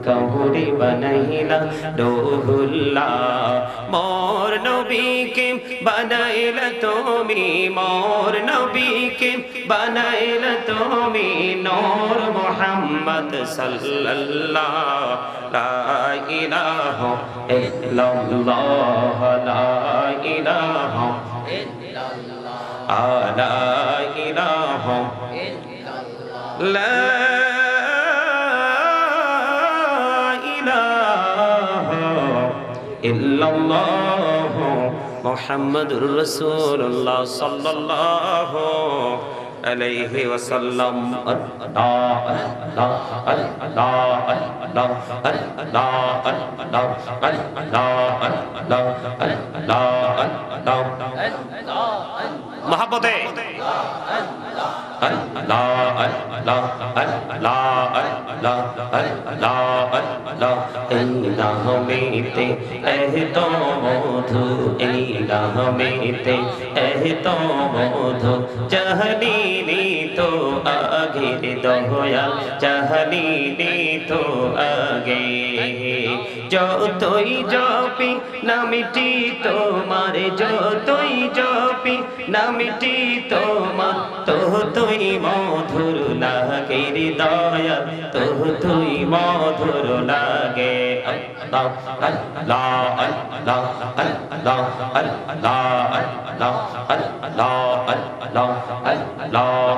কাউরে বানাইলা রুহুল্লাহ মোর নবীকে বানাইলা তুমি মোর নবীকে বানাইলা তুমি নূর মুহাম্মদ সাল্লাল্লাহ লা ইলাহা ইল্লাল্লাহ লা ইলাহা ইল্লাল্লাহ লা ইলাহা ইল্লাল্লাহ লা ইল্লাল্লাহ মুহাম্মাদুর রাসূলুল্লাহ সাল্লাল্লাহু আলাইহি ওয়াসাল্লাম আল্লাহ আল্লাহ আল্লাহ আল্লাহ আল্লাহ আল্লাহ আল্লাহ আল্লাহ আল্লাহ মহব্বতে Allah Allah Allah Allah Allah Allah ইলাহমেতে এতো মধু ইলাহমেতে এতো মধু জাহালিনি তো আগে দয়াল জাহালিনি তো আগে যতই জপি নামটি তোমার যতই জপি নামটি তোমার তুই মধুর লাগে দয়াল তুই মধুর লাগে আল্লাহ আল্লাহ আল্লাহ আল্লাহ আল্লাহ আল্লাহ আল্লাহ আল্লাহ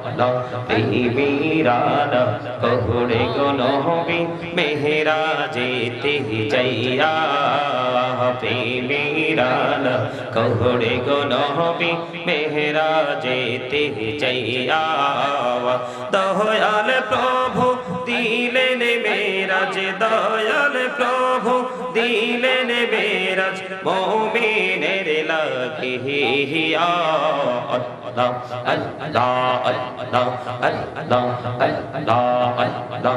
আল্লাহ প্রেমীরানা কহুড়ে গো নবী মেহরাজেতে যাইয়া প্রেমীরানা কহুড়ে গো নবী মেহরাজেতে যাইয়া দয়াল প্রভু দিলেন মেরাজ দয়াল প্রভু দিলেন মেরাজ মুমিনের লাগিয়া আল্লাহ আল্লাহ আল্লাহ আল্লাহ আল্লাহ আল্লাহ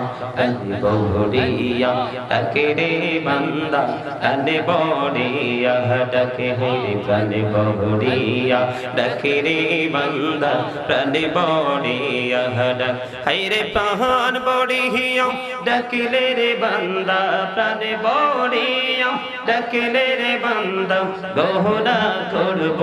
বড়িয়া ডাকে রে বান্দা কানে বড়িয়া ডাকে হে কানে বড়িয়া ডাকে রে বান্দা কানে বড়িয়া ডাক হায়রে পাহান বড়িয়া ডাকলে রে বান্দা প্রাণে বড়িয়া ডাকলে রে বান্দা গহনা করব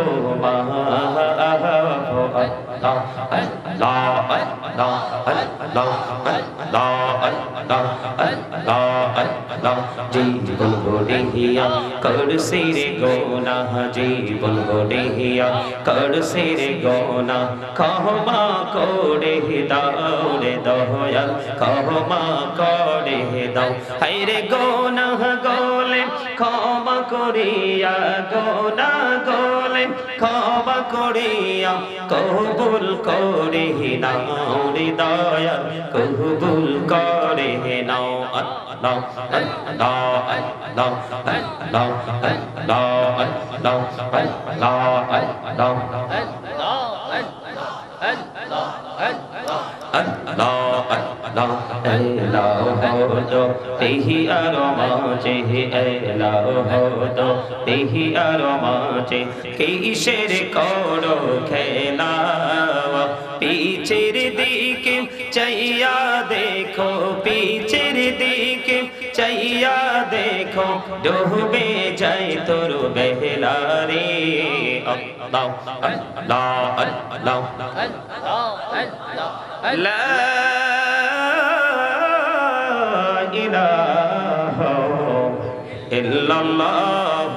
জীবন গড়িয়া করছে রে গোনা জীবন গড়িয়া করছে রে গোনা ক্ষমা করে দাও রে দয়াল ক্ষমা করে দাও হায়রে গোনা গলে ক্ষমা করিয়া গোনা গলে ক্ষমা করিয়া কবুল করে নাও রে দয়াল কবুল করে নাও আল্লাহ আল্লাহ আল্লাহ আল্লাহ আল্লাহ আল্লাহ আল্লাহ আল্লাহ এলাও হতো তেহি আর মাঝে এলাও হতো তেহি আর মাঝে কিসের করো খেলা পিছের দিকে চাইয়া দেখো পিছের দিকে চাইয়া দেখো ডুবে যায় তোর বেলা রে আল্লাহ আল্লাহ আল্লাহ লা ইলাহা ইল্লাল্লাহ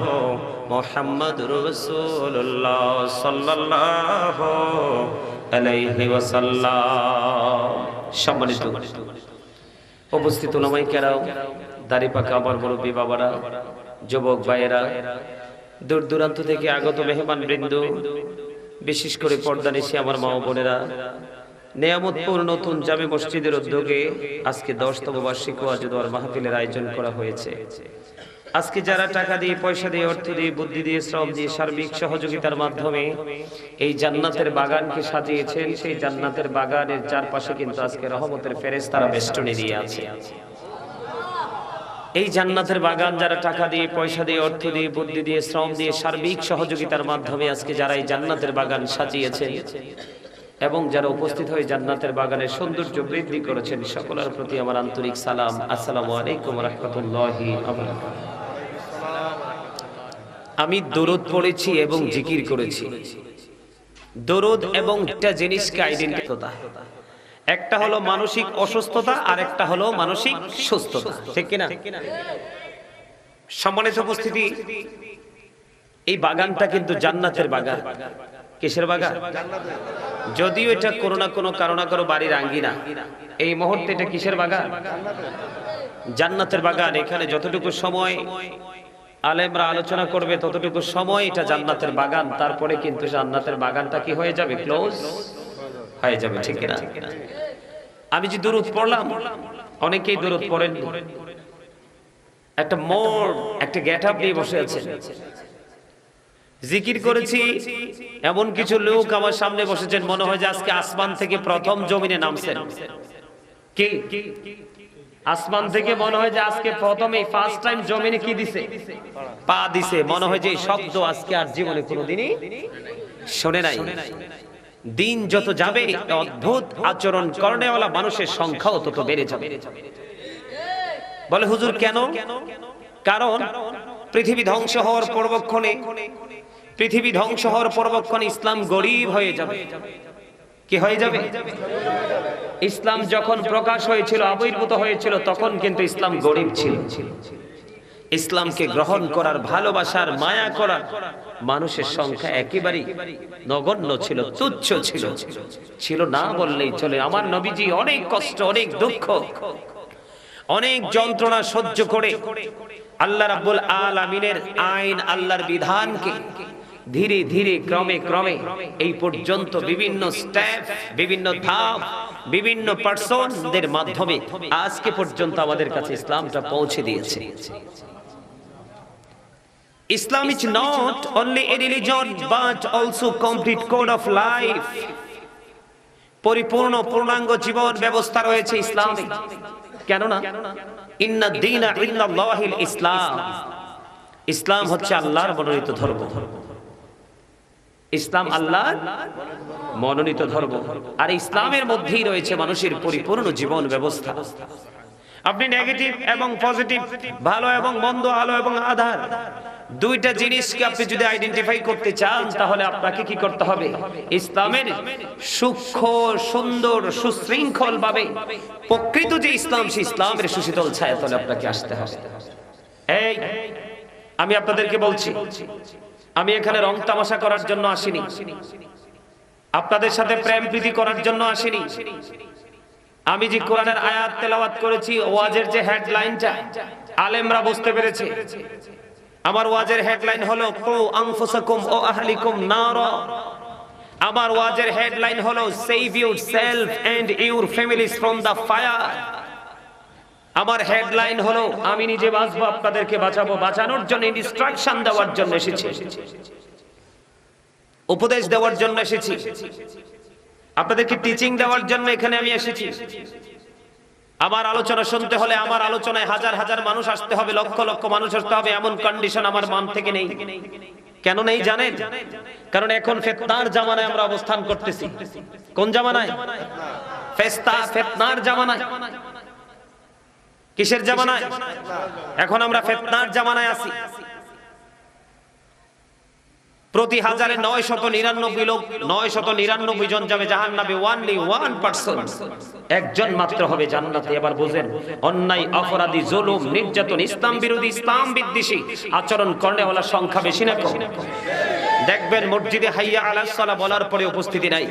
মুহাম্মাদুর রাসূলুল্লাহ সাল্লাল্লাহু আলাইহি ওয়াসাল্লাম। সম্মানিত উপস্থিত উলামায়ে কেরাম, দাড়ি পাকা আমার মুরব্বী বাবারা, যুবক ভাইয়েরা, দূর দূরান্ত থেকে আগত মেহমান বৃন্দ, বিশেষ করে পর্দা নিশি আমার মা ও বোনেরা, নেয়ামতপুর নতুন জামে মসজিদের উদ্যোগে আজকে 10তম বার্ষিক ওয়াজ ও দোয়ার মাহফিলের আয়োজন করা হয়েছে। আজকে যারা টাকা দিয়ে, পয়সা দিয়ে, অর্থ দিয়ে, বুদ্ধি দিয়ে, শ্রম দিয়ে, সার্বিক সহযোগিতার মাধ্যমে এই জান্নাতের বাগানকে সাজিয়েছেন, সেই জান্নাতের বাগানের চারপাশে কিন্তু আজকে রহমতের ফেরেশতারা বেষ্টনী দিয়ে আছে। এই জান্নাতের বাগান যারা টাকা দিয়ে, পয়সা দিয়ে, অর্থ দিয়ে, বুদ্ধি দিয়ে, শ্রম দিয়ে, সার্বিক সহযোগিতার মাধ্যমে আজকে যারা এই জান্নাতের বাগান সাজিয়েছে, এবং যারা উপস্থিত হয়ে জান্নাতের বাগানের সৌন্দর্য বৃদ্ধি করেছেন সকলের প্রতি আমার আন্তরিক সালাম। আসসালামু আলাইকুম ওয়া রাহমাতুল্লাহি ওয়া বারাকাতুহু। আমি দরুদ পড়েছি এবং জিকির করেছি। দরুদ এবং একটা জিনিসকে আইডেন্টিফাই, একটা হলো মানসিক অসুস্থতা আর একটা হলো মানসিক সুস্থতা, ঠিক কিনা? সম্মানিত উপস্থিতি, এই বাগানটা কিন্তু জান্নাতের বাগান। কিসের বাগান? যদিও এটা কোনো না কোনো কারণে বাড়ির আঙ্গিনা, এই মুহূর্তে এটা কিসের বাগান? জান্নাতের বাগান। এখানে যতটুকু সময় আলেমরা আলোচনা করবে ততটুকু সময় এটা জান্নাতের বাগান, তারপরে কিন্তু জান্নাতের বাগানটা কি হয়ে যাবে? ক্লোজ হয়ে যাবে, ঠিক কিনা? আমি যে দরুদ পড়লাম, অনেকেই দরুদ পড়েন, একটা মোড়, একটা গেটআপ নিয়ে বসে আছেন। জিকির করেছি, এমন কিছু লোক আমার সামনে বসেছেন, মনে হয় যে আজকে আসমান থেকে প্রথম জমিনে নামছেন। কি আসমান থেকে মনে হয় যে আজকে প্রথম, এই ফার্স্ট টাইম জমিনে কি দিছে? পা দিছে। মনে হয় যে এই শব্দ আজকে আর জীবনে কোনোদিনই শুনে নাই। দিন যত যাবে অদ্ভুত আচরণ করনেওয়ালা মানুষের সংখ্যাও তত বেড়ে যাবে। বলে হুজুর কেন? কারণ পৃথিবী ধ্বংস হওয়ার পূর্বক্ষণে ইসলাম গরিব হয়ে যাবে। কি হয়ে যাবে? ইসলাম যখন প্রকাশ হয়েছিল, আবির্ভূত হয়েছিল, তখন কিন্তু ইসলাম গরিব ছিল। ইসলামকে গ্রহণ করার, ভালোবাসার, মায়া করার মানুষের সংখ্যা একেবারেই নগণ্য ছিল, তুচ্ছ ছিল না বললেই চলে। আমার নবীজি অনেক কষ্ট, অনেক দুঃখ, অনেক যন্ত্রণা সহ্য করে আল্লাহ রাব্বুল আলামিনের আইন, আল্লাহর বিধানকে ধীরে ধীরে ক্রমে এই পর্যন্ত বিভিন্ন স্টেপ, বিভিন্ন ধাপ, বিভিন্ন পার্সনদের মাধ্যমে আজকে পর্যন্ত আমাদের কাছে ইসলামটা পৌঁছে দিয়েছে। Islam is not only a religion but also complete code of life. পরিপূর্ণ পূর্ণাঙ্গ জীবন ব্যবস্থা রয়েছে ইসলামে। কেননা ইন্না দীনা ইনদাল্লাহিল ইসলাম, ইসলাম হচ্ছে আল্লাহর মনোনীত ধর্ম। ইসলাম আল্লাহর মনোনীত ধর্ম, আর ইসলামের মধ্যেই রয়েছে মানুষের পরিপূর্ণ জীবন ব্যবস্থা। আপনি নেগেটিভ এবং পজিটিভ, ভালো এবং মন্দ, আলো এবং আঁধার, দুইটা জিনিসকে আপনি যদি আইডেন্টিফাই করতে চান, তাহলে আপনাকে কি করতে হবে? ইসলামের সূক্ষ্ম, সুন্দর, সুশৃঙ্খল ভাবে প্রকৃত যে ইসলাম, সেই ইসলামের সুশীতল ছায়াতলে আপনাকে আসতে হবে। এই আমি আপনাদেরকে বলছি, আমি এখানে রং তামাশা করার জন্য আসিনি, আপনাদের সাথে প্রেম প্রীতি করার জন্য আসিনি। আমি যে কোরআনের আয়াত তেলাওয়াত করেছি, ওয়াজের যে হেডলাইনটা আলেমরা বুঝতে পেরেছে। আমার ওয়াজের হেডলাইন হলো কু আনফুসাকুম ও আহলিকুম নারা। আমার ওয়াজের হেডলাইন হলো save yourself and your families from the fire. আমার হেডলাইন হলো আমি নিজে বাঁচবো, আপনাদেরকে বাঁচাবো। বাঁচানোর জন্য, ইনস্ট্রাকশন দেওয়ার জন্য এসেছি, উপদেশ দেওয়ার জন্য এসেছি, আপনাদেরকে টিচিং দেওয়ার জন্য এখানে আমি এসেছি। আমার আলোচনা শুনতে হলে আমার আলোচনায় হাজার হাজার মানুষ আসতে হবে, লক্ষ লক্ষ মানুষ আসতে হবে, এমন কন্ডিশন আমার মন থেকে নেই। কেন নেই জানেন? কারণ এখন ফিতনার জামানায় আমরা অবস্থান করতেছি। কোন জামানায়? ফিতনার জামানায়। কিসের জামানায়? এখন আমরা ফিতনার জামানায় আছি। প্রতি হাজারে 999 লোক, 999 জন যাবে জাহান্নামে। only one person, একজন মাত্র হবে জান্নাতে। এবার বুঝেন, অন্যায়, অপরাধী, জুলুম, নির্যাতন, ইসলাম বিরোধী, ইসলাম বিদ্বেষী আচরণ করনেওয়ালা সংখ্যা বেশি না কম? দেখবেন মসজিদে হাইয়া আলাস সালাহ বলার পরে উপস্থিতি নাই,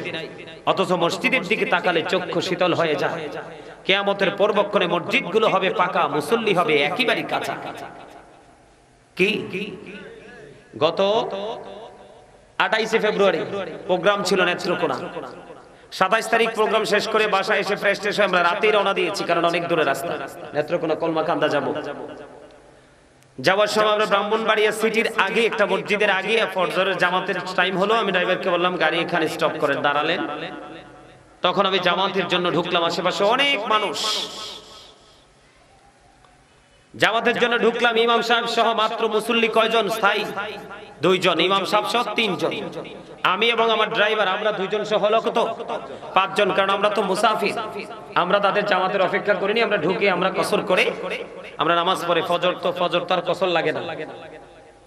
অথচ মসজিদের দিকে তাকালে চক্ষু শীতল হয়ে যায়। কিয়ামতের পূর্বক্ষণে মসজিদগুলো হবে পাকা, মুসল্লি হবে একেবারে কাঁচা। কি গত 28 ফেব্রুয়ারি প্রোগ্রাম ছিল নেত্রকোনা। 27 তারিখ প্রোগ্রাম শেষ করে বাসায় এসে ফ্রেশ ট্রেশ হয়ে আমরা রাতেই রওনা দিয়েছি, কারণ অনেক দূরে রাস্তা। নেত্রকোনা কলমাকান্দা যাব। যাওয়ার সময় আমরা ব্রাহ্মণবাড়িয়া সিটির আগে একটা মসজিদের আগে ফজরের জামাতের টাইম হলো। আমি ড্রাইভারকে বললাম গাড়ি এখানে স্টপ করেন, দাঁড়ালেন। তখন আমি জামাতের জন্য ঢুকলাম। আশেপাশে অনেক মানুষ, জামাতের জন্য ঢুকলাম, ইমাম সাহেব সহ মাত্র মুসল্লি কয়জন স্থায়ী? 2 জন, ইমাম সাহেব সহ 3 জন, আমি এবং আমার ড্রাইভার, আমরা 2 জন সহ হলো কত? 5 জন। কারণ আমরা তো মুসাফির, আমরা তাদের জামাতের অপেক্ষা করিনি, আমরা ঢুকে আমরা কসর করে আমরা নামাজ পড়ে। ফজর তো আর কসর লাগে না,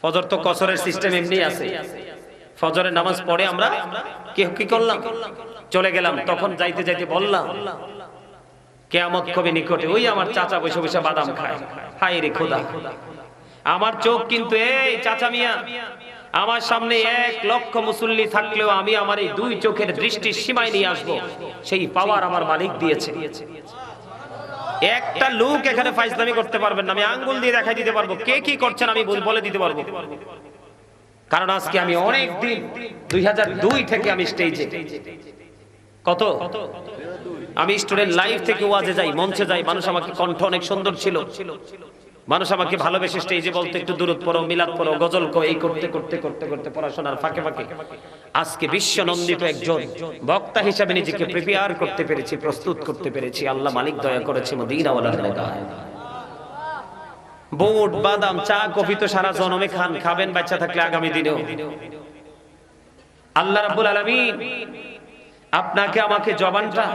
ফজর তো কসরের সিস্টেম এমনি আছে। ফজরের নামাজ পড়ে আমরা কি করলাম, চলে গেলাম। তখন যাইতে যাইতে বললাম কিয়ামত কবে নিকটে, ওই আমার চাচা বসে বসে বাদাম খায়। হায় রে খোদা, আমার চোখ কিন্তু, এই চাচা মিয়া, আমার সামনে 1 লক্ষ মুসল্লি থাকলেও আমি আমার এই 2 চোখের দৃষ্টির সীমায় নিয়ে আসবো, সেই পাওয়ার আমার মালিক দিয়েছে। একটা লোক এখানে ফাইজলামি করতে পারবেন না, আমি আঙ্গুল দিয়ে দেখাই দিতে পারবো কে কি করছেন, আমি বলে দিতে পারবো। কারণ আজকে আমি অনেক দিন, 2002 থেকে আমি স্টেজে, কত আমি স্টুডেন্ট লাইফ থেকে ওয়াজে যাই, মঞ্চে যাই, মানুষ আমাকে, কণ্ঠ অনেক সুন্দর ছিল, মানুষ আমাকে ভালোবেসে স্টেজে বলতে একটু দূরত পড়ো, মিলাদ পড়ো, গজল কো, এই করতে করতে করতে করতে পড়াশোনার ফাঁকে ফাঁকে আজকে বিশ্ব নন্দিত একজন বক্তা হিসাবে নিজেকে প্রিপেয়ার করতে পেরেছি, প্রস্তুত করতে পেরেছি। আল্লাহ মালিক দয়া করেছে মদিনাওয়ালার নেগায়। বুট বাদাম চা কফি তো সারা জনমে খান, খাবেন বাচ্চা থাকলে আগামী দিনেও। আল্লাহ রাব্বুল আলামিন আপনাকে আমাকে জবানটা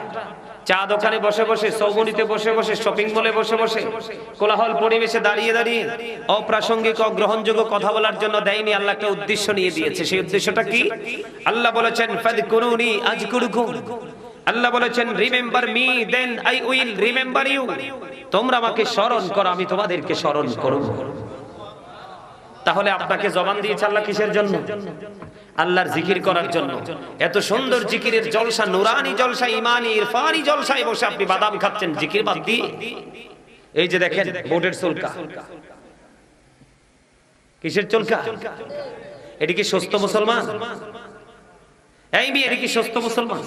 চা দোকানে বসে বসে, সৌগনিতে বসে বসে, শপিং মলে বসে বসে, কোলাহল পরিবেশে দাঁড়িয়ে দাঁড়িয়ে অপ্রাসঙ্গিক অগ্রহণযোগ্য কথা বলার জন্য দেয়নি। আল্লাহ একটা উদ্দেশ্য নিয়ে দিয়েছে। সেই উদ্দেশ্যটা কি? আল্লাহ বলেছেন ফাযকুরুনি আযকুরুকুম, আল্লাহ বলেছেন remember me then I will remember you. তোমরা আমাকে স্মরণ করো, আমি তোমাদেরকে স্মরণ করব। তাহলে আপনাকে জবান দিয়েছে আল্লাহ কিসের জন্য? আল্লাহর জিকির করার জন্য। এত সুন্দর জিকিরের জলসা, নুরানি জলসা, ইমানি ইরফানি জলসায় বসে আপনি বাদাম খাচ্ছেন জিকির বাদ দিয়ে। এই যে দেখেন বোটের চুলকা, কিসের চুলকা? এটি কি সুস্থ মুসলমান? এই মেয়ে, এটি কি সুস্থ মুসলমান?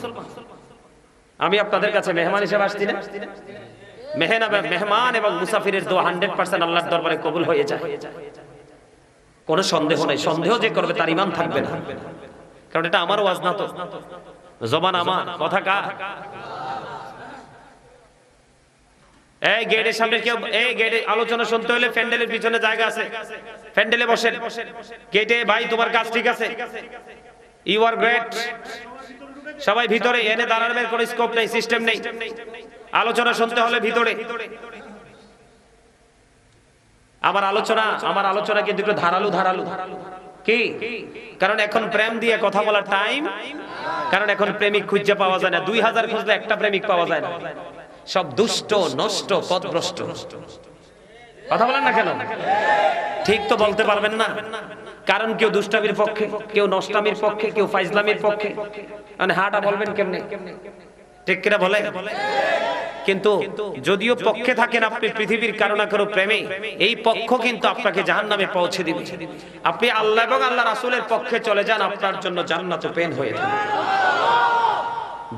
আমি আপনাদের কাছে মেহমান হিসেবে আসছি না? মেহমান এবং মুসাফিরের দোয়া 100% আল্লাহর দরবারে কবুল হয়ে যায়, কোনো সন্দেহ নাই। সন্দেহ যে করবে তার ঈমান থাকবে না। কারণ এটা আমার ওয়াজ না, তো জবান আমার, কথা কার? এই গেটের সামনে কেউ, এই গেটে আলোচনা শুনতে হলে প্যান্ডেলের পিছনে জায়গা আছে, প্যান্ডেলে বসেন। গেটে ভাই তোমার কাজ ঠিক আছে, ইউ আর গ্রেট, সবাই ভিতরে। এনে দাঁড়ানোর কোনো স্কোপ নেই, সিস্টেম নেই। আলোচনা শুনতে হলে ভিতরে। আমার আলোচনা কিন্তু একটু ধারালো কি? কারণ এখন প্রেম দিয়ে কথা বলার টাইম, কারণ এখন প্রেমিক খুঁজে পাওয়া যায় না। 2000 খুঁজলে একটা প্রেমিক পাওয়া যায় না, সব দুষ্ট, নষ্ট, পথভ্রষ্ট। কথা বলেন না কেন? ঠিক তো বলতে পারবেন না, কারণ কেউ দুষ্টামির পক্ষে, কেউ নষ্টামির পক্ষে, কেউ ফাইজলামির পক্ষে। মানে হাটা বলবেন কেমনে? ঠিক কিনা বলে? কিন্তু যদিও পক্ষে থাকেন আপনি পৃথিবীর কারো না কারো প্রেমে, এই পক্ষ কিন্তু আপনাকে জাহান্নামে পৌঁছে দিবে। আপনি আল্লাহ এবং আল্লাহ রাসূলের পক্ষে চলে যান, আপনার জন্য জান্নাত ওপেন হয়ে যাবে।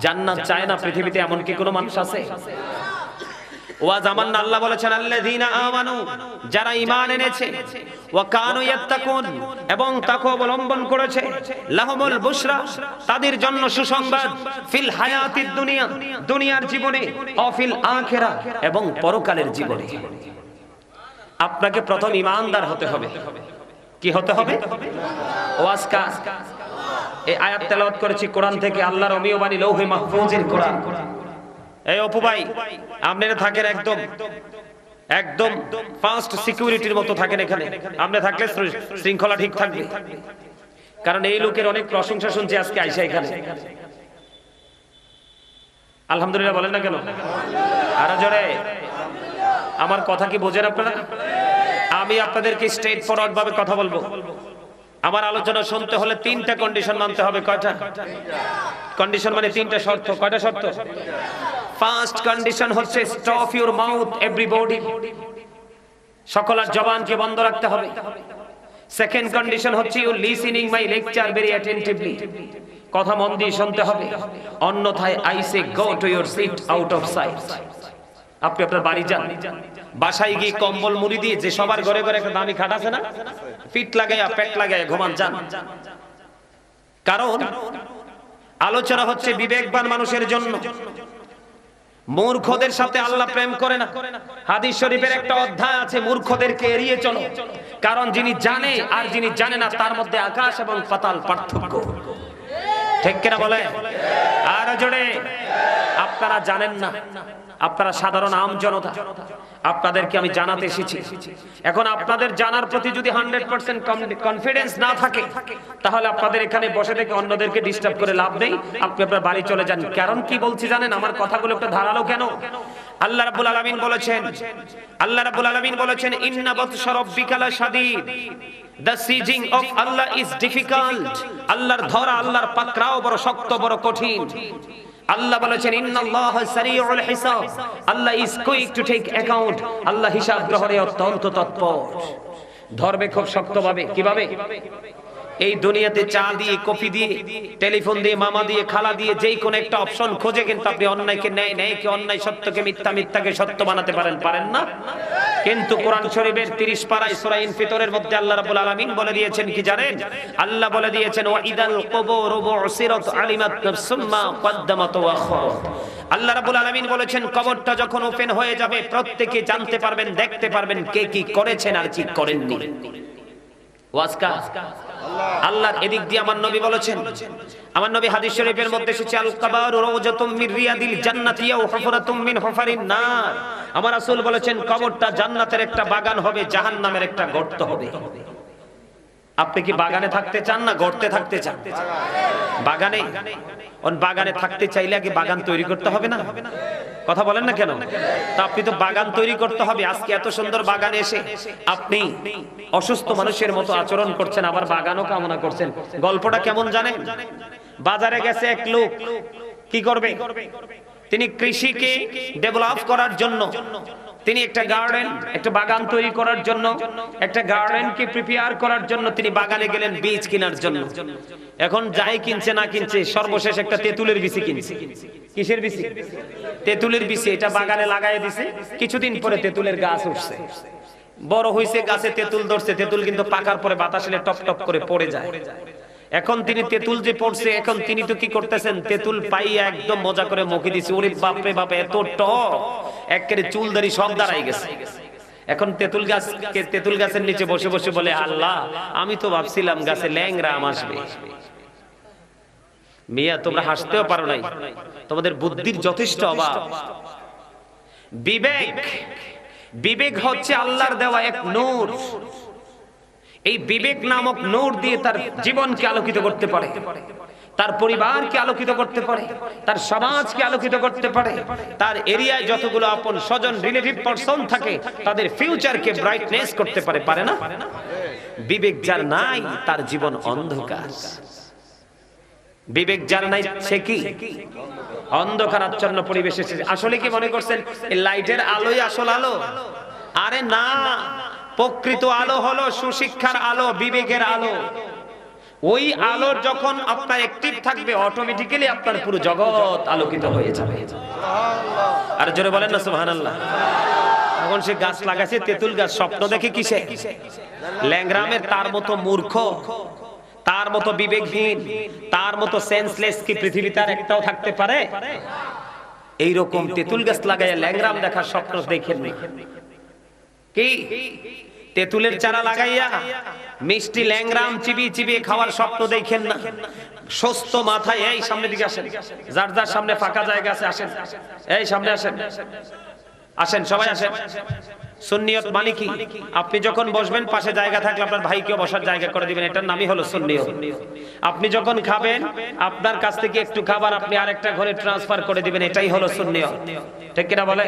জান্নাত চায় না পৃথিবীতে এমন কি কোনো মানুষ আছে? ওয়া জামান্না, আল্লাহ বলেছেন আল্লাযীনা আমানু, যারা ঈমান এনেছে, ওয়া কানু ইয়াত্তাকুন, এবং তাকওয়া অবলম্বন করেছে, লাহুমুল বুশরা, তাদের জন্য সুসংবাদ, ফিল হায়াতিদ দুনিয়া, দুনিয়ার জীবনে, ও ফিল আখিরা, এবং পরকালের জীবনে। আপনাকে প্রথম ঈমানদার হতে হবে। কি হতে হবে? ওয়াজ কা এই আয়াত তেলাওয়াত করেছি কোরআন থেকে, আল্লাহর অমীয় বাণী, লৌহে মাহফুজের কোরআন। এই অপু ভাই, আপনারা থাকেন একদম ফাস্ট সিকিউরিটির মতো থাকেন এখানে। আপনি থাকলে শৃঙ্খলা ঠিক থাকবে। কারণ এই লোকের অনেক প্রশংসা শুনছি আজকে আইসা এখানে। আলহামদুলিল্লাহ বলেন না কেন? আরো জোরে। আমার কথা কি বোঝেন আপনারা? আমি আপনাদেরকে স্ট্রেট ফরওয়ার্ড ভাবে কথা বলবো। আমার আলোচনা শুনতে হলে 3টা কন্ডিশন মানতে হবে। কয়টা কন্ডিশন? মানে 3টা শর্ত। কয়টা শর্ত? ফার্স্ট কন্ডিশন হচ্ছে স্টপ ইউর মাউথ এভরিবডি, সকলের জবানকে বন্ধ রাখতে হবে। সেকেন্ড কন্ডিশন হচ্ছে you listening my lecture very attentively, কথা মন দিয়ে শুনতে হবে, অন্যথায় I say go to your seat out of sight. আপনি আপনার বাড়ি যান, বাসায় গিয়ে কম্বল মুড়ি দিয়ে, যে সবার ঘরে ঘরে একটা দামি খাট আছে না, ফিট লাগাইয়া পেট লাগাইয়া ঘুমান যান। কারণ আলোচনা হচ্ছে বিবেকবান মানুষের জন্য, মূর্খদের সাথে আল্লাহ প্রেম করে না। হাদিস শরীফের একটা অধ্যায় আছে, মূর্খদেরকে এড়িয়ে চলো, কারণ যিনি জানে আর যিনি জানে না তার মধ্যে আকাশ এবং পাতাল পার্থক্য। ঠিক কিনা বলে? আর জোরে। আপনারা জানেন না, আপনারা সাধারণ আম জনতা, আপনাদেরকে আমি জানাতে এসেছি। এখন আপনাদের জানার প্রতি যদি 100% কনফিডেন্স না থাকে, তাহলে আপনাদের এখানে বসে থেকে অন্যদেরকে ডিস্টার্ব করে লাভ নেই, আপনি আপনার বাড়ি চলে যান। কারণ কি বলছি জানেন? আমার কথাগুলো একটু ধারালো কেন? আল্লাহ রাব্বুল আলামিন বলেছেন ইন্না বাতশা রাব্বিকা লাশাদীদ, the sieging of Allah is difficult, আল্লাহর ধরা, আল্লাহর পাকড়াও বড় শক্ত, বড় কঠিন। আল্লাহ বলেছেন ইন্নাল্লাহা সারিউল হিসাব, Allah is quick to take account, আল্লাহ হিসাব গ্রহণে অত্যন্ত তৎপর। ধরবে খুব শক্তভাবে। কিভাবে? এই দুনিয়াতে চা দিয়ে, কফি দিয়ে, টেলিফোন দিয়ে, মামা দিয়ে, খালা দিয়ে যেই কোন একটা অপশন খোঁজে কিন্তু আপনি অন্যায়কে ন্যায়, ন্যায়কে অন্যায়, সত্যকে মিথ্যা, মিথ্যাকে সত্য বানাতে পারেন না? কিন্তু কোরআন শরীফের 30 পারায় সূরা ইনফিতরের মধ্যে আল্লাহ রাব্বুল আলামিন বলে দিয়েছেন কি জানেন? আল্লাহ বলে দিয়েছেন ওয়া ইদাল কুবুর বুসিরাত আলিমাত নাফসুম মা কদ্দামাত ওয়া আখারাত। আল্লাহ রাব্বুল আলামিন বলেছেন কবরটা যখন ওপেন হয়ে যাবে প্রত্যেকে জানতে পারবেন, দেখতে পারবেন কে কি করেছেন আর কি করেননি। ওয়াজকা আল্লাহর এদিক দিয়ে আমার নবী বলেছেন, আমার নবী হাদিস শরীফের মধ্যে এসেছে আল কাবারু রাওজাতুম মির রিয়াদিল জান্নাতি আও হুফরাতুম মিন হুফারিন নার। আমার রাসূল বলেছেন কবরটা জান্নাতের একটা বাগান হবে, জাহান্নামের একটা গর্ত হবে। আপনি কি বাগানে থাকতে চান না গর্তে থাকতে চান? বাগানে। বাগানে থাকতে চাইলে আগে বাগান তৈরি করতে হবে না? কথা বলেন না কেন? তা আপনি তো বাগান তৈরি করতে হবে। আজকে এত সুন্দর বাগানে এসে আপনি অসুস্থ মানুষের মতো আচরণ করছেন, আবার বাগানও কামনা করছেন। গল্পটা কেমন জানেন? বাজারে গেছে এক লোক, কি করবে? তিনি কৃষিকে ডেভেলপ করার জন্য, তিনি একটা গার্ডেন, একটা বাগান তৈরি করার জন্য, একটা গার্ডেনকে প্রিপেয়ার করার জন্য তিনি বাগানে গেলেন বীজ কেনার জন্য। এখন যাই কিনছে না কিনছে, সর্বশেষ একটা তেঁতুলের বিচি কিনছে। কিসের বিচি? তেঁতুলের বিচি। এটা বাগানে লাগাই দিছে। কিছুদিন পরে তেঁতুলের গাছ উঠছে, বড় হইছে, গাছে তেঁতুল ধরছে। তেঁতুল কিন্তু পাকার পরে বাতাস এলে টপ টপ করে পড়ে যায়। এখন তিনি তেঁতুল যে পড়ছে, এখন তিনি তো কি করতেছেন? তেঁতুল পাইয়া একদম মজা করে মুখে দিছে। ওরে বাপ রে বাপ, এত টক, একেবারে চুলদারি সব দাঁড়াই গেছে। এখন তেঁতুল গাছের নিচে বসে বসে বলে, আল্লাহ আমি তো ভাবছিলাম গাছে ল্যাংরা আম আসবে। মিয়া তোমরা হাসতেও পারো নাই, তোমাদের বুদ্ধির যথেষ্ট অভাব। বিবেক হচ্ছে আল্লাহর দেওয়া এক নূর। এই বিবেক নামক নূর দিয়ে তার জীবনকে আলোকিত করতে পারে, তার পরিবারকে আলোকিত করতে পারে, তার সমাজকে আলোকিত করতে পারে, তার এরিয়ায় যতগুলো আপন স্বজন রিলেটিভ পারসন থাকে তাদের ফিউচারকে ব্রাইটনেস করতে পারে। পারে না? বিবেক যার নাই তার জীবন অন্ধকার। বিবেক যার নাই সে কি? অন্ধকার আচ্ছন্ন পরিবেশে। আসলে কি মনে করছেন এই লাইটের আলোই আসল আলো? আরে না, প্রকৃত আলো হলো সুশিক্ষার আলো, বিবেকের আলো। ওই আলোর যখন আপনার অ্যাক্টিভ থাকবে, অটোমেটিক্যালি আপনার পুরো জগৎ আলোকিত হয়ে যাবে। আর জোরে বলেন না সুবহানাল্লাহ। এখন সে গাছ লাগাছে, তেঁতুল গাছ, স্বপ্ন দেখে কিসে? ল্যাংরামের। তার মতো মূর্খ, তার মতো বিবেকহীন, তার মতো সেন্সলেস কি পৃথিবীতে আর একটাও থাকতে পারে? এইরকম তেঁতুল গাছ লাগাইয়া ল্যাংরাম দেখার স্বপ্ন দেখেননি কি? তেঁতুলের চারা লাগাইয়া মিষ্টি ল্যাংরাম চিবিয়ে চিবিয়ে খাওয়ার স্বপ্ন দেখেন না? সুস্থ মাথায় এই সামনে দিকে আসেন, যার যার সামনে ফাঁকা জায়গা আছে আসেন, এই সামনে আসেন, আসেন সবাই আসেন। সুন্নিয়ত মানে কি? আপনি যখন বসবেন পাশে জায়গা থাকলে আপনার ভাইকে বসার জায়গা করে দিবেন, এটার নামই হলো সুন্নিয়ত। আপনি যখন খাবেন আপনার কাছ থেকে একটু খাবার আপনি আরেকটা ঘরে ট্রান্সফার করে দিবেন, এটাই হলো সুন্নিয়ত। ঠিক কিনা বলে?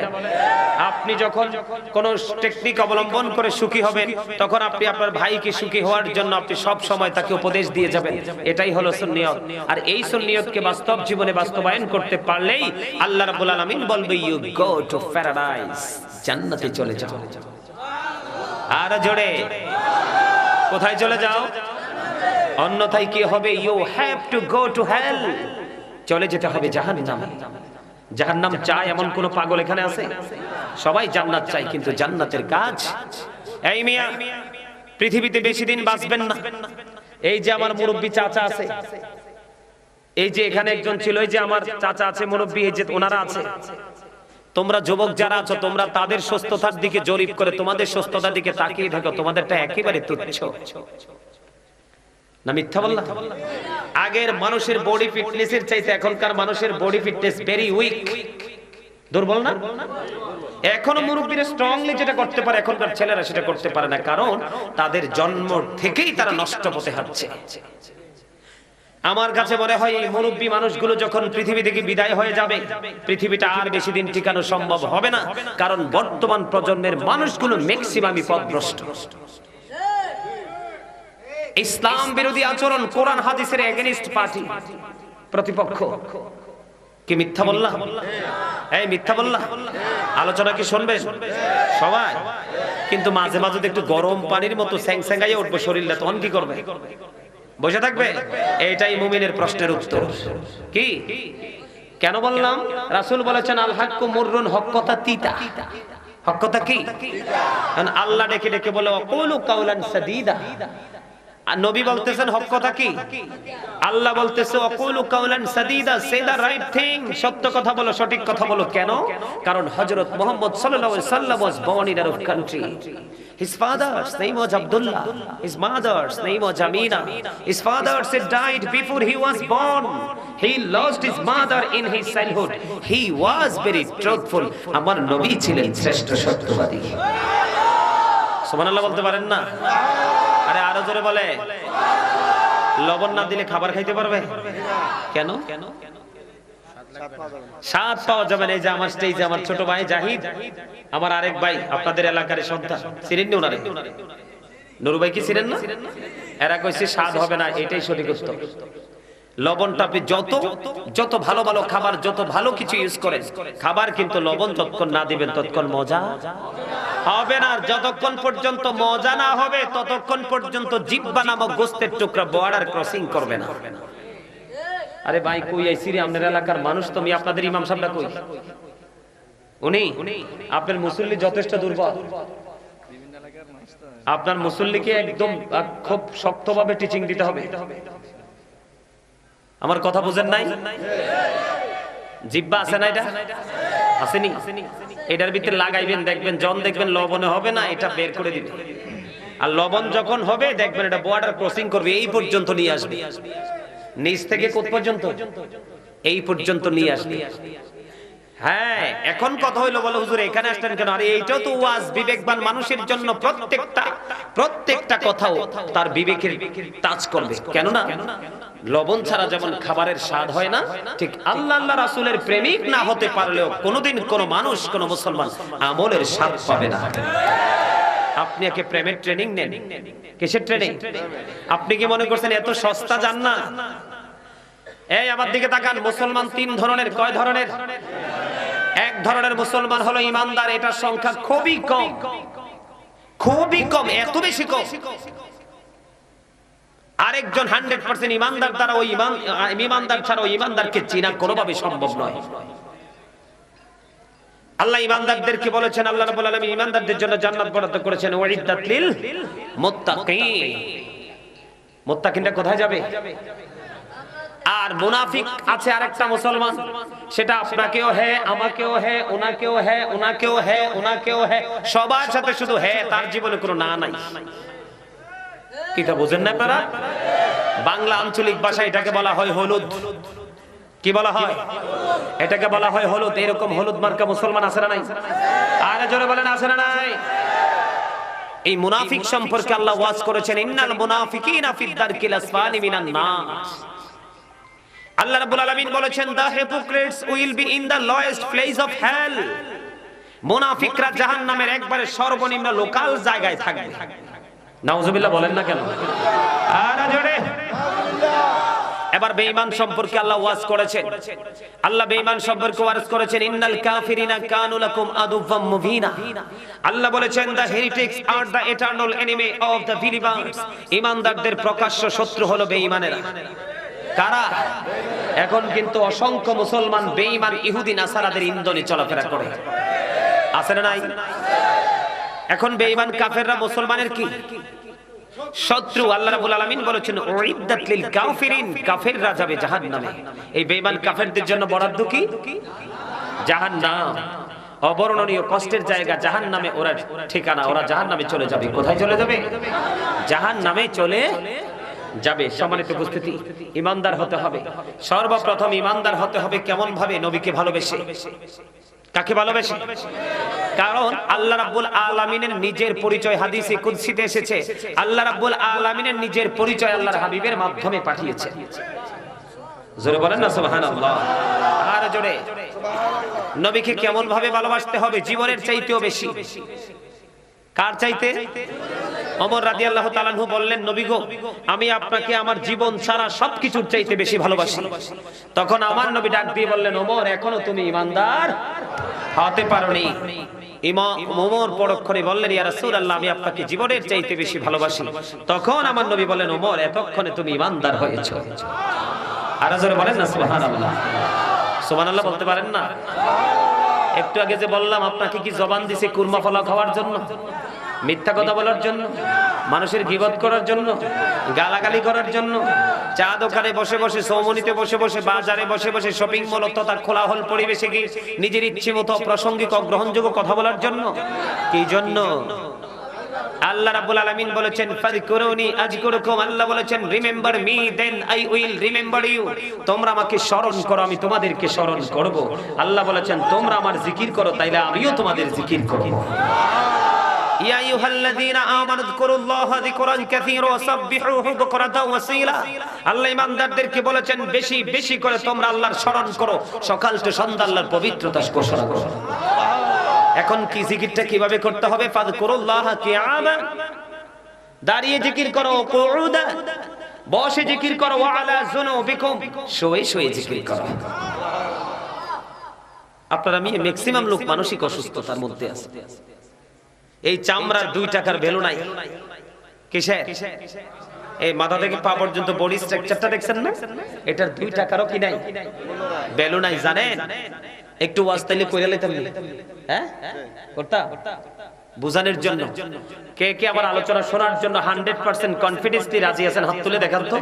আপনি যখন কোন টেকনিক অবলম্বন করে সুখী হবেন তখন আপনি আপনার ভাইকে সুখী হওয়ার জন্য আপনি সব সময় তাকে উপদেশ দিয়ে যাবেন, এটাই হলো সুন্নিয়ত। আর এই সুন্নিয়তকে বাস্তব জীবনে বাস্তবায়ন করতে পারলেই আল্লাহ রাব্বুল আলামিন বলবে ইউ গো টু প্যারাডাইস, জান্নাতে চলে যাও। আর জোরে কোথায় চলে যাও? অন্যথায় কি হবে? You have to go to hell, চলে যেতে হবে জাহান্নামে। জাহান্নাম চায় এমন কোন পাগল এখানে আছে? সবাই জান্নাত চায়, কিন্তু জান্নাতের কাজ। এই মিয়া পৃথিবীতে বেশি দিন বাঁচবেন না। এই যে আমার মুরব্বী চাচা আছে, এই যে এখানে একজন ছিল, এই যে আমার চাচা আছে মুরব্বী, এই যে ওনারা আছে, তোমরা যুবক যারা আছো তোমরা তাদের সুস্থতার দিকে জরিপ করে তোমাদের সুস্থতার দিকে তাকিয়ে থাকো, তোমাদেরটা একেবারে তুচ্ছ। না মিথ্যা বললাম? আগের মানুষের বডি ফিটনেসের চাইতে এখনকার মানুষের বডি ফিটনেস ভেরি উইক, দুর্বল না? এখনো মুরব্বীরা স্ট্রংলি যেটা করতে পারে এখনকার ছেলেরা সেটা করতে পারে না, কারণ তাদের জন্ম থেকেই তারা নষ্ট পথে হাঁটছে। আমার কাছে মনে হয় এই মুরব্বী মানুষগুলো যখন পৃথিবী থেকে বিদায় হয়ে যাবে, পৃথিবীটা আর বেশি দিন টিকানো সম্ভব হবে না, কারণ বর্তমান প্রজন্মের মানুষগুলো ম্যাক্সিমামই পথভ্রষ্ট। ইসলাম বিরোধী আচরণ, কোরআন হাদিসের এগেইনস্ট পার্টি, প্রতিপক্ষ। কি মিথ্যা বললাম? এই মিথ্যা বললাম? আলোচনা কি শুনবেন সবাই? কিন্তু মাঝে মাঝে একটু গরম পানির মতো স্যাংস্যাঙ্গাইয়া উঠবে শরীরটা, তখন কি করবে? বসে থাকবে? এইটাই মুমিনের প্রশ্নের উত্তর। কি কেন বললাম? রাসূল বলেছেন আল হাক্কু মুররুন, হক কথা তিতা। হক কথা কি? কারণ আল্লাহ ডেকে ডেকে বলে ওয়াকুলু কাওলান সাদীদা, আর নবী বলতেছেন হক কথা কি? আল্লাহ বলতেছে ওয়াকুলু কাওলান সাদীদা, সে দা রাইট থিং, সত্য কথা বলো, সঠিক কথা বলো। কেন? কারণ হযরত মুহাম্মদ সাল্লাল্লাহু আলাইহি ওয়াসাল্লাম was born in Arab country. His father's name was Abdullah, his mother's name was Amina. His father had died before he was born. He lost his mother in his childhood. He was very truthful. আমার নবী ছিলেন শ্রেষ্ঠ সত্যবাদী। সুবহানাল্লাহ বলতে পারেন না? আরে আরো জোরে বলে। লবণ না দিলে খাবার খাইতে পারবে? কেন? স্বাদ পাওয়া যাবে না। এই যে আমার স্টেজে আমার ছোট ভাই জাহিদ, আমার আরেক ভাই, আপনাদের এলাকার সন্তান, চিনেন না ওনারে? নুরু ভাই কি চিনেন না? এরা কইছে স্বাদ হবে না, এটাই সঠিক উত্তর। লবণটা আপনি যত ভালো ভালো খাবার, যত ভালো কিছু ইউজ করেন, খাবার কিন্তু লবণ যতক্ষণ না দিবেন ততক্ষণ মজা হবে না। যতক্ষণ পর্যন্ত মজা না হবে ততক্ষণ পর্যন্ত জিহ্বা নামক গোস্তের টুকরা বর্ডার ক্রসিং করবে না। আরে ভাই কই আইছি রে, আপনার এলাকার মানুষ তো, আমি আপনাদের ইমাম সাহেবরা কই? উনি আপনার মুসল্লি যথেষ্ট দুর্বল। আপনার মুসল্লিকে একদম খুব শক্তভাবে টিচিং দিতে হবে। আমার কথা বুঝেন নাই? জিহ্বা আছে না? এটা আসেনি? এটার ভিতরে লাগাইবেন, দেখবেন জন দেখবেন লবণে হবে না, এটা বের করে দিবে। আর লবণ যখন হবে দেখবেন এটা বর্ডার ক্রসিং করবে, এই পর্যন্ত নিয়ে আসবে। নিচ থেকে কোথ পর্যন্ত? এই পর্যন্ত নিয়ে আসবে। হ্যাঁ, এখন কথা হইলো বলে হুজুর এখানে আসলেন কেন? আরে এইটাও তো ওয়াজ, বিবেকবান মানুষের জন্য প্রত্যেকটা কথাও তার বিবেকের টাচ করবে। কেন না? লবণ ছাড়া যেমন খাবারের স্বাদ হয় না, ঠিক আল্লাহ রাসূলের প্রেমিক না হতে পারলেও কোনোদিন কোনো মানুষ, কোনো মুসলমান আমলের স্বাদ পাবে না। আপনি একে প্রেমের ট্রেনিং নেন। কিসের ট্রেনিং? আপনি কি মনে করছেন এত সস্তা জান্নাত? এই আমার দিকে তাকান। মুসলমান তিন ধরনের। কয় ধরনের? এক ধরনের মুসলমান হলো ইমানদার, এটার সংখ্যা খুবই কম, খুবই কম, এত বেশি কম। আরেকজন 100% ইমানদার, দ্বারা ওই ইমানদার ছাড়া ওই ইমানদারকে চিনা কোনোভাবে সম্ভব নয়। আল্লাহ ইমানদারদেরকে বলেছেন, আল্লাহ রাব্বুল আলামিন ইমানদারদের জন্য জান্নাত বরাদ্দ করেছেন, ওয়াইদাত লিল মুত্তাকিন। মুত্তাকিনরা কোথায় যাবে? আর মুনাফিক আছে আরেকটা মুসলমান, সেটা আপনাকেও হ্যাঁ, আমাকেও হ্যাঁ, ওনাকেও হ্যাঁ, ওনাকেও হ্যাঁ, ওনাকেও হ্যাঁ, সবার সাথে শুধু হ্যাঁ, তার জীবনে কোনো না নাই। কিটা বুঝেন না আপনারা? বাংলা আঞ্চলিক ভাষায় এটাকে বলা হয় হলুদ। কি বলা হয়? এটাকে বলা হয় হলুদ। এরকম হলুদ মার্কা মুসলমান আছে না নাই? আরে জোরে বলেন আছে না নাই? এই মুনাফিক সম্পর্কে আল্লাহ ওয়াজ করেছেন, ইন্নাল মুনাফিকিনা ফিদ দারকিল আসফালি মিনান নাস। আল্লাহ রাব্বুল আলামিন বলেছেন, the hypocrites will be in the lowest place of hell. মুনাফিকরা জাহান্নামের একবারে সর্বনিম্ন লোকাল জায়গায় থাকবে। নাউজুবিল্লাহ বলেন না কেন? আরে জোরে। এবার বেঈমান সম্পর্কে আল্লাহ ওয়াজ করেছেন। আল্লাহ বেঈমান সম্পর্কে ওয়াজ করেছেন, ইন্নাল কাফিরিনা কানু লাকুম আদুওয়াম মুবিনা। আল্লাহ বলেছেন, the heretics are the eternal enemy of the believers. ঈমানদারদের প্রকাশ্য শত্রু হলো বেঈমানেরা। কারা? এখন কিন্তু অসংখ্য মুসলমান বেঈমান ইহুদি নাসারাদের ইন্ধনে চলাফেরা করে, আছে না নাই? এখন বেঈমান কাফেররা মুসলমানের কি শত্রু। আল্লাহ রাব্বুল আলামিন বলেছেন, উইদ্দাত লিল কাফিরিন, কাফেররা যাবে জাহান্নামে। এই বেঈমান কাফেরদের জন্য বরাদ্দ কি? জাহান্নাম। অবর্ণনীয় কষ্টের জায়গা জাহান্নামে, ওরা ঠিকানা, ওরা জাহান্নামে চলে যাবে। কোথায় চলে যাবে? জাহান্নামে চলে যাবে। সম্মানিত উপস্থিতি, ঈমানদার হতে হবে। সর্বপ্রথম ঈমানদার হতে হবে কেমন ভাবে? নবীকে ভালোবেসে। কাকে ভালোবেসে? কারণ আল্লাহ রাব্বুল আলামিনের নিজের পরিচয় হাদিসে কুদসিতে এসেছে। আল্লাহ রাব্বুল আলামিনের নিজের পরিচয় আল্লাহর হাবিবের মাধ্যমে পাঠিয়েছে। জোরে বলেন না সুবহানাল্লাহ। আর জোরে। নবীকে কেমন ভাবে ভালোবাসতে হবে? জীবনের চাইতেও বেশি। কার চাইতে? ওমর রাদিয়াল্লাহু তাআলা আনহু বললেন, নবী গো, আমি আপনাকে আমার জীবন ছাড়া সবকিছুর চাইতে বেশি ভালোবাসি। তখন আমার নবী ডাক দিয়ে বললেন, ওমর, এখনো তুমি ঈমানদার হতে পারোনি। ওমর পরক্ষণে বললেন, ইয়া রাসূলুল্লাহ, আমি আপনাকে জীবনের চাইতে বেশি ভালোবাসি। তখন আমার নবী বললেন, ওমর, এতক্ষণে তুমি ঈমানদার হয়েছো। আর জোরে বলেন না সুবহানাল্লাহ। সুবহানাল্লাহ বলতে পারেন না? একটু আগে যে বললাম, আপনাকে কি জবান দিছে কুরমা ফলা খাওয়ার জন্য, মিথ্যা কথা বলার জন্য, মানুষের গীবত করার জন্য, গালাগালি করার জন্য, চা দোকানে বসে বসে, সৌমনিতে বসে বসে, বাজারে বসে বসে, শপিং মল তথা খোলাহল পরিবেশে গিয়ে নিজের ইচ্ছে মতো অপ্রাসঙ্গিক অগ্রহণযোগ্য কথা বলার জন্য? কি জন্য? আল্লাহ রাব্বুল আলামিন বলেছেন, ফাযকুরুনি আযকুরুকুম। আল্লাহ বলেছেন, remember me then I will remember you. তোমরা আমাকে স্মরণ করো, আমি তোমাদেরকে স্মরণ করব। আল্লাহ বলেছেন, তোমরা আমার জিকির করো, তাইলে আমিও তোমাদের জিকির করব। ইয়া আইয়ুহাল্লাযীনা আমানু যকুরুল্লাহা যিকরান কাসীরা ওয়াসাব্বিহুহু বুকরাতাও ওয়াসীলা। আল্লাহ ঈমানদারদেরকে বলেছেন, বেশি বেশি করে তোমরা আল্লাহর স্মরণ করো, সকাল থেকে সন্ধ্যা আল্লাহর পবিত্রতা ঘোষণা করো। এখন কি জিকিরটা কিভাবে করতে হবে? ফাযকুরুল্লাহা কিয়ামা, দাঁড়িয়ে জিকির করো, কুউদা, বসে জিকির করো, ওয়া আলা যুনুবিকুম, শুয়ে শুয়ে জিকির করো। আপনারা ম্যাক্সিমাম লোক মানসিক অসুস্থতার মধ্যে আছে। এই চামড়ার 2 টাকার ভ্যালু নাই। কিসে? এই মাথা থেকে পা পর্যন্ত বডি স্ট্রাকচারটা দেখছেন না? এটার 2 টাকারও কি নাই, ভ্যালু নাই। জানেন, একটু ওয়াজ তাইলে কইরা লইতাম নি, হ্যাঁ করতা বুঝানোর জন্য। কে কে আবার আলোচনা শোনার জন্য 100% কনফিডেন্স দিয়ে রাজি আছেন? হাত তুলে দেখান তো।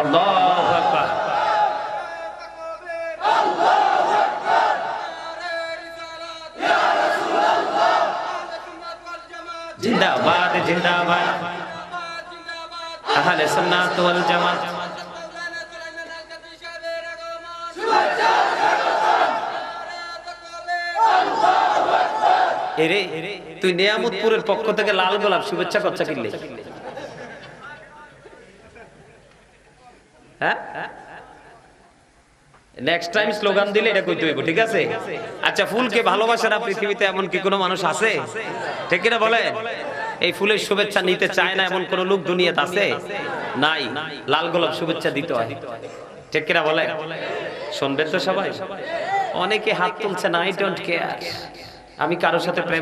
আল্লাহু আকবার, আল্লাহু আকবার, ইয়া রাসূলুল্লাহ, জিন্দাবাদ জিন্দাবাদ, আহলে সুন্নাত ওয়াল জামাত। এরে, তুই নিয়ামতপুরের পক্ষ থেকে লাল গোলাপ শুভেচ্ছা করছা কিনলে? হ্যাঁ, নেক্সট টাইম স্লোগান দিলে এটা কইতে হইব, ঠিক আছে? আচ্ছা, ফুলকে ভালোবাসে না পৃথিবীতে এমন কি কোনো মানুষ আছে? ঠিক কিনা বলেন? এই ফুলের শুভেচ্ছা নিতে চায় না এমন কোন লোক দুনিয়াতে আছে? নাই। লাল গোলাপ শুভেচ্ছা দিতে হয়, ঠিক কিনা বলেন? শুনবেন তো সবাই? অনেকে হাত তুলছে না, আই ডোন্ট কেয়ার, আমি কারোর সাথে প্রেম